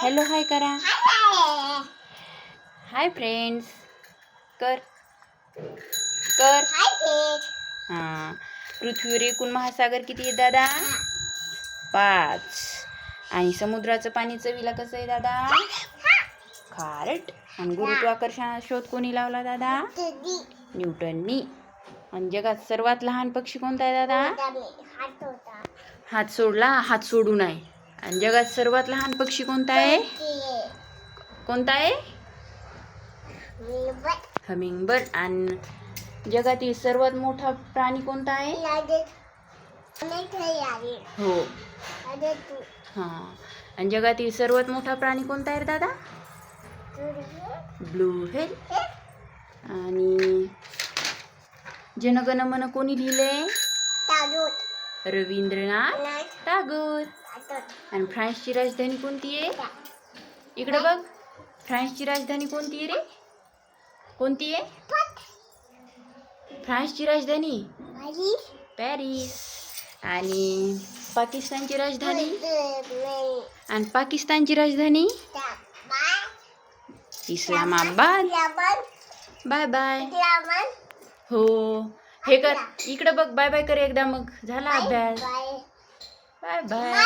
Hello hi करा. Hi friends. कर कर. हां. पृथ्वीवर एकूण महासागर किती आहेत दादा? 5. आणि समुद्राचं पाणी चवीला कसं आहे दादा? खारट. आणि गुरुत्वाकर्षणाचा शोध कोणी लावला दादा? न्यूटननी. आणि जगात सर्वात लहान पक्षी कोणता आहे दादा? हात सोडला, हात सोडू नये. आणि जगात सर्वात लहान पक्षी कोणता आहे? कोणता आहे? हमिंगबर्ड. आणि जगातील सर्वात मोठा प्राणी कोणता आहे? हो. हां. आणि जगातील सर्वात मोठा प्राणी कोणता आहे दादा? Blue whale. आणि जनगण मन कोणी लिहिले? रवींद्रनाथ टागोर. आणि फ्रान्सची राजधानी कोणती आहे? इकडे बघ. फ्रान्सची राजधानी कोणती आहे रे? कोणती आहे? फ्रान्सची राजधानी पॅरिस. आणि पाकिस्तानची राजधानी? आणि पाकिस्तानची राजधानी? इस्लामाबाद. Bye bye. हो. हे कर. इकडे बघ. बाय बाय कर एकदा, मग झाला अभ्यास. Bye bye.